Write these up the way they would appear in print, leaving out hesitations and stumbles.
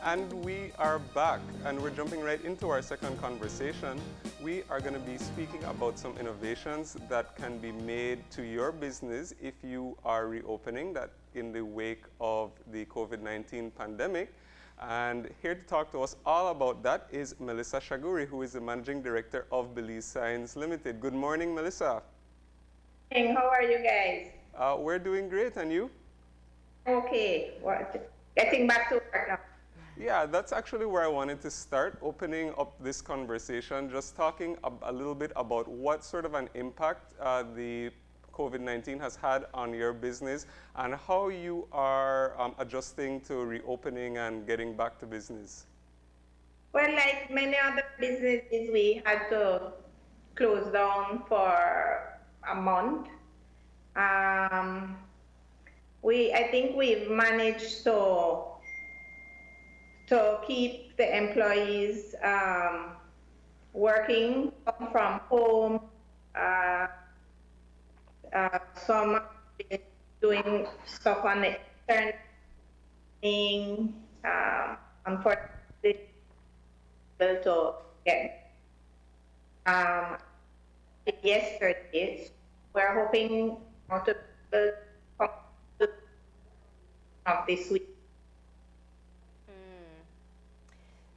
And we are back, and we're jumping right into our second conversation. We are going to be speaking about some innovations that can be made to your business if you are reopening that in the wake of the COVID-19 pandemic. And here to talk to us all about that is Melissa Shaguri, who is the Managing Director of Belize Science Limited. Good morning, Melissa. Hey, how are you guys? We're doing great, and you? Okay, getting back to work now. Yeah, that's actually where I wanted to start, opening up this conversation, just talking a little bit about what sort of an impact the COVID-19 has had on your business and how you are adjusting to reopening and getting back to business. Well, like many other businesses, we had to close down for a month. I think we've managed to keep the employees working from home. Some doing stuff on the internet. Unfortunately, able to get yesterday. We're hoping to come of this week.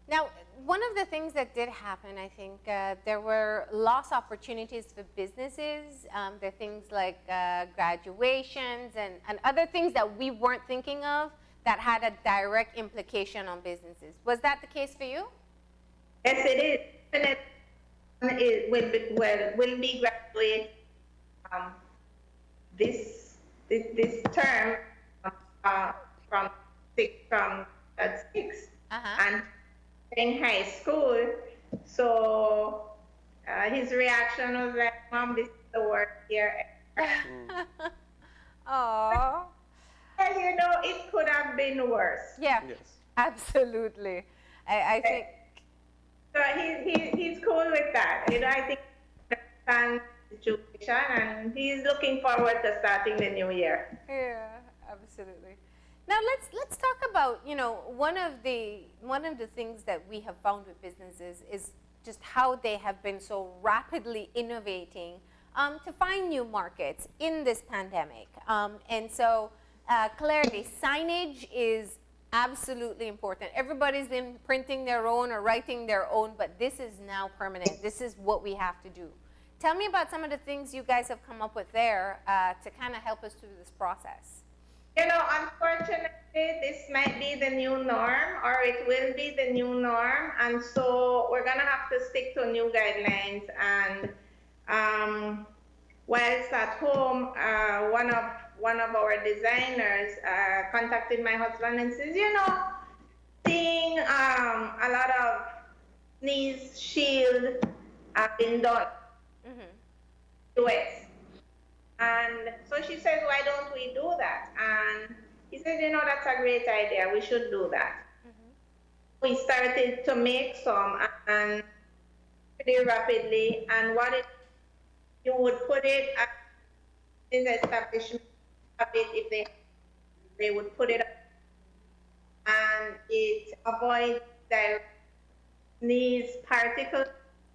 Now, one of the things that did happen, I think, there were lost opportunities for businesses. There are things like graduations and other things that we weren't thinking of that had a direct implication on businesses. Was that the case for you? Yes, it is. And it will be graduating this term from six and in high school. So his reaction was like, "Mom, this is the worst year ever." Oh. You know, it could have been worse. Yeah. Yes. Absolutely. I think. So he's cool with that. You know, I think he understands the situation and he's looking forward to starting the new year. Yeah, absolutely. Now let's talk about, you know, one of the things that we have found with businesses is just how they have been so rapidly innovating to find new markets in this pandemic. And so clearly signage is absolutely important. Everybody's been printing their own or writing their own, but this is now permanent. This is what we have to do. Tell me about some of the things you guys have come up with there to kind of help us through this process. You know, unfortunately, this might be the new norm, or it will be the new norm, and so we're gonna have to stick to new guidelines. And whilst at home, one of our designers contacted my husband and says, you know, seeing a lot of sneeze shield have been done. US. And so she said, why don't we do that? And he said, you know, that's a great idea. We should do that. We started to make some and pretty rapidly. And you would put it in the establishment if they would put it up. And it avoids the sneeze particles.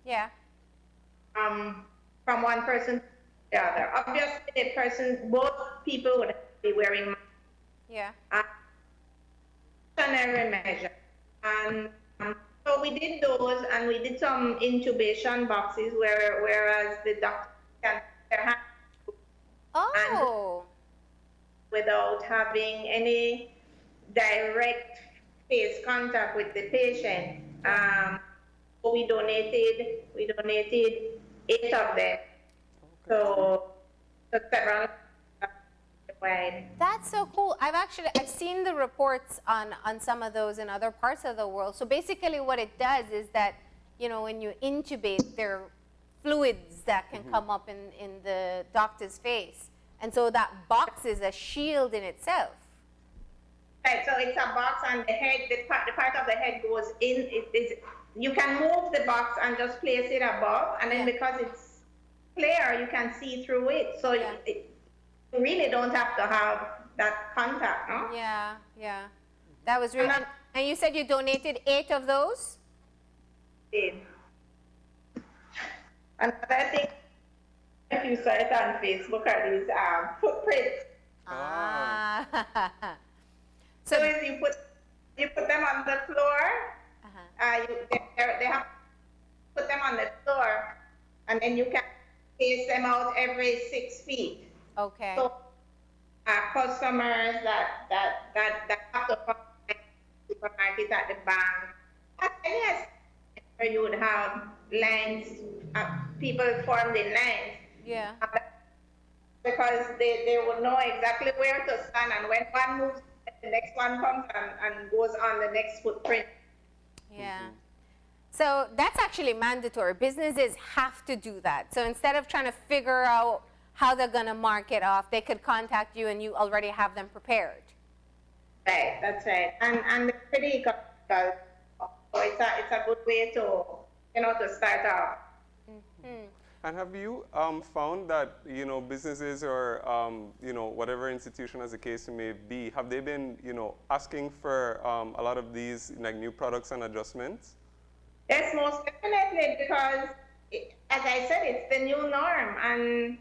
Yeah. From one person to the other. Obviously, both people would be wearing masks. Yeah. Precautionary measure. And so we did those, and we did some intubation boxes whereas the doctor can put their hand without having any direct face contact with the patient. So we donated 8 of them. So several wide. That's so cool. I've seen the reports on some of those in other parts of the world. So basically what it does is that, you know, when you intubate, there are fluids that can come up in the doctor's face. And so that box is a shield in itself. Right, so it's a box on the head, the part of the head goes in, you can move the box and just place it above, and then because it's clear, you can see through it. So you really don't have to have that contact, no? Yeah, yeah. That was really, And you said you donated 8 of those? Another thing, if you saw it on Facebook, are these footprints. Ah. So if you put them on the floor, they have to put them on the floor, and then you can space them out every 6 feet. Okay. So customers that have to come to the supermarket at the bank, and yes, where you would have lines, people formed in lines. Yeah. Because they would know exactly where to stand, and when one moves, the next one comes and goes on the next footprint. Yeah. So that's actually mandatory. Businesses have to do that. So instead of trying to figure out how they're going to mark it off, they could contact you and you already have them prepared. Right, that's right. And they're pretty economical. So it's a good way to start off. Mm-hmm. And have you found that, businesses or, whatever institution as the case may be, have they been, asking for a lot of these like new products and adjustments? Yes, most definitely, because as I said, it's the new norm, and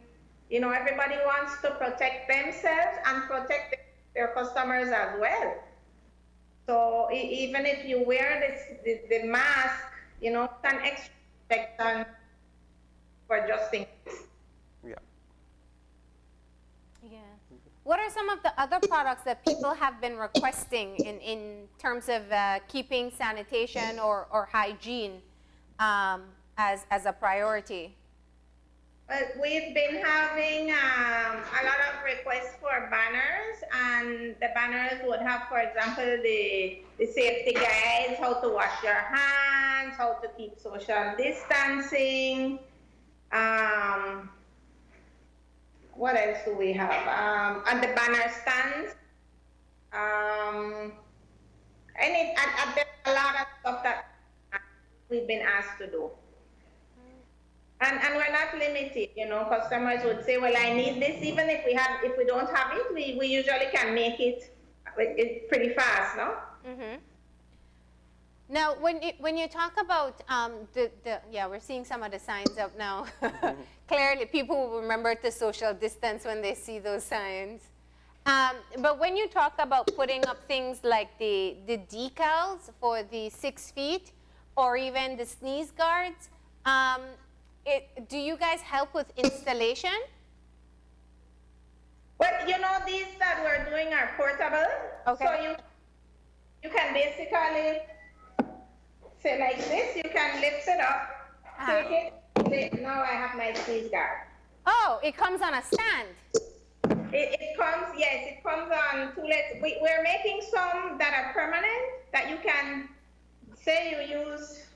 everybody wants to protect themselves and protect their customers as well. So even if you wear the mask, it's an extra protection for just in case. Yeah. Yeah. What are some of the other products that people have been requesting in terms of keeping sanitation or hygiene as a priority? Well, we've been having a lot of requests for banners, and the banners would have, for example, the safety guides, how to wash your hands, how to keep social distancing. What else do we have? And the banner stands. And there's a lot of stuff that we've been asked to do. And we're not limited, customers would say, well, I need this. Even if we don't have it, we usually can make it pretty fast, no? Mm-hmm. Now, when you talk about we're seeing some of the signs up now. Clearly, people will remember to social distance when they see those signs. But when you talk about putting up things like the decals for the 6 feet, or even the sneeze guards, do you guys help with installation? Well, these that we're doing are portable. Okay. So you can basically say like this. You can lift it up, take it. Now I have my sneeze guard. Oh, it comes on a stand. It comes on 2 legs. We're making some that are permanent, that you can say you use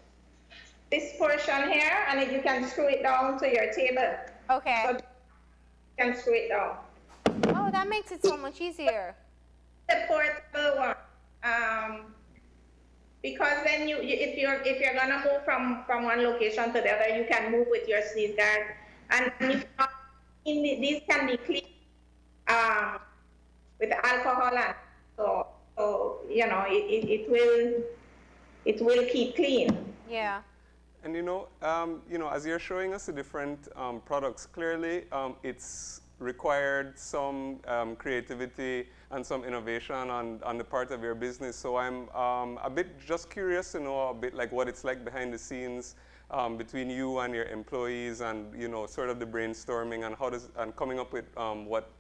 this portion here, and you can screw it down to your table. Okay. So you can screw it down. Oh, that makes it so much easier. The portable one, because then if you're gonna move from one location to the other, you can move with your sneeze guard, and these can be cleaned with alcohol, and so it will keep clean. Yeah. And as you're showing us the different products, clearly it's required some creativity and some innovation on the part of your business. So I'm a bit just curious to know a bit like what it's like behind the scenes between you and your employees, and sort of the brainstorming and coming up with what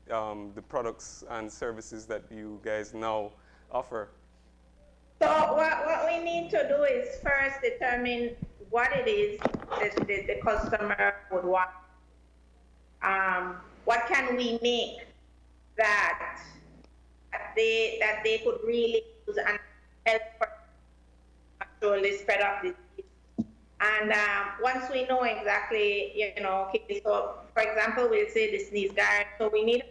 the products and services that you guys now offer. So what we need to do is first determine what it is that the customer would want. What can we make that they could really use and help control the spread of the disease? And once we know exactly, okay, so for example, we'll say the sneeze guard. So we need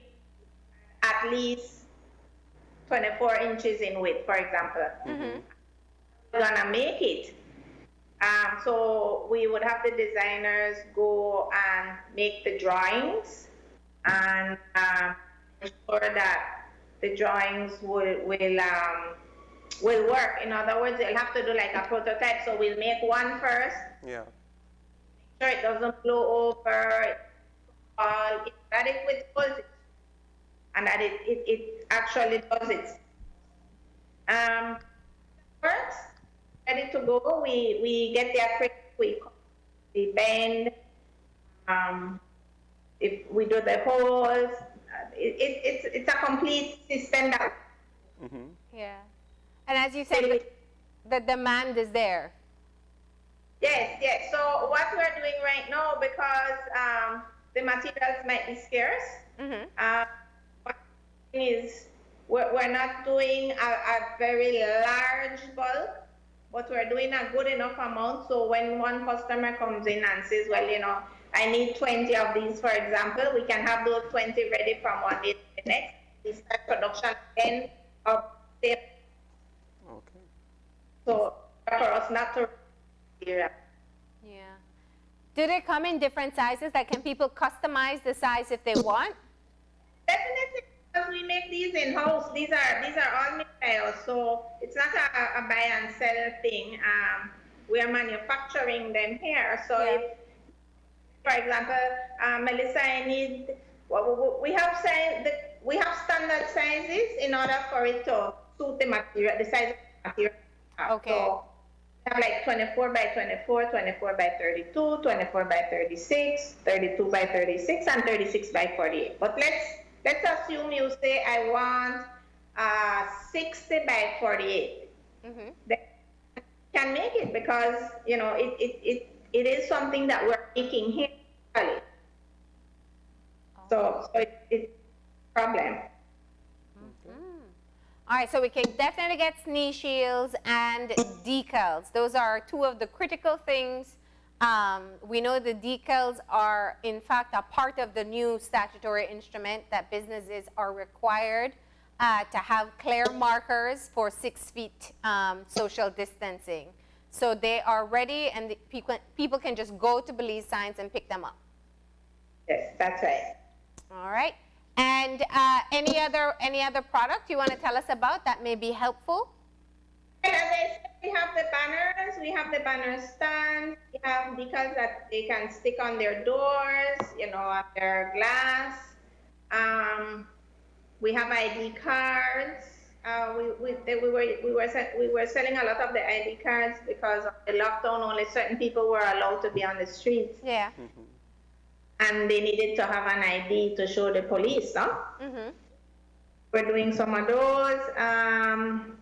at least 24 inches in width, for example. Mm-hmm. We're gonna make it. So we would have the designers go and make the drawings and ensure that the drawings will will work. In other words, they'll have to do like a prototype. So we'll make one first, Yeah. sure it doesn't blow over, it's adequate voltage, and that it actually does it. Works, ready to go. We get the acrylic, we bend, if we do the holes, it's a complete system that. Mm-hmm. Yeah. And as you said, the demand is there. Yes, yes. So what we're doing right now, because the materials might be scarce, what we're doing is we're not doing a very large bulk, but we're doing a good enough amount. So when one customer comes in and says, well, you know, I need 20 of these, for example, we can have those 20 ready from one day to the next. We start production again of sale. Okay. So for us not to. Yeah. Do they come in different sizes? Like, can people customize the size if they want? Definitely, because we make these in house. These are all made by us, so it's not a buy and sell thing. We are manufacturing them here. So Yeah. if, for example, Melissa, I need. We have we have standard sizes in order for it to suit the material, the size of the material. Okay. So we have like 24 by 24, 24 by 32, 24 by 36, 32 by 36, and 36 by 48. But let's assume you say I want 60 by 48. Mm-hmm. Then you can make it because you know it is something that we're making here. So it's a problem. All right, so we can definitely get sneeze shields and decals. Those are two of the critical things. We know the decals are, in fact, a part of the new statutory instrument that businesses are required to have clear markers for 6 feet social distancing. So they are ready, and the people can just go to Belize Signs and pick them up. Yes, that's right. All right. And any other product you want to tell us about that may be helpful? And as I said, we have the banners, we have the banner stands, we have decals that they can stick on their doors, you know, on their glass. We have ID cards. We were selling a lot of the ID cards because of the lockdown. Only certain people were allowed to be on the streets. Yeah. Mm-hmm. And they needed to have an ID to show the police, no? Mm-hmm. We're doing some of those. And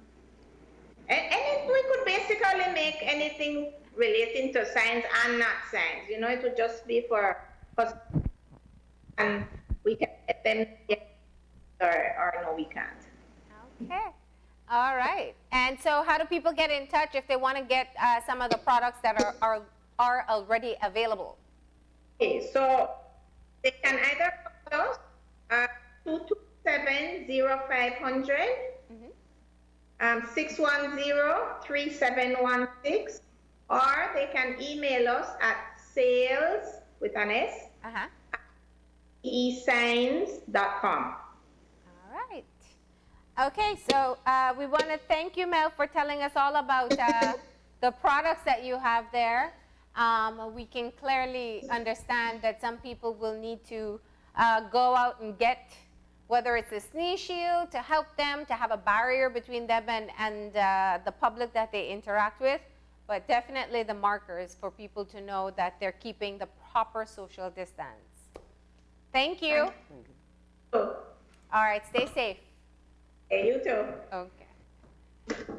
we could basically make anything relating to science and not science. You know, it would just be for us, and we can get them or no, we can't. Okay. All right. And so how do people get in touch if they want to get some of the products that are already available? Okay, so they can either call us 227-0500, 610-3716, or they can email us at sales with an S, esigns.com. All right. Okay, so we want to thank you, Mel, for telling us all about the products that you have there. We can clearly understand that some people will need to go out and get, whether it's a sneeze shield to help them, to have a barrier between them and the public that they interact with, but definitely the markers for people to know that they're keeping the proper social distance. Thank you. Oh, All right, stay safe. okay, you too. Okay.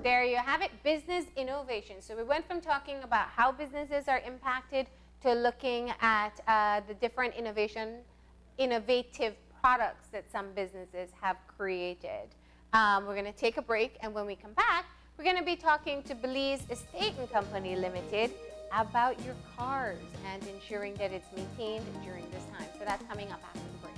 There you have it, business innovation. So we went from talking about how businesses are impacted to looking at the different innovative products that some businesses have created. We're going to take a break, and when we come back, we're going to be talking to Belize Estate and Company Limited about your cars and ensuring that it's maintained during this time. So that's coming up after the break.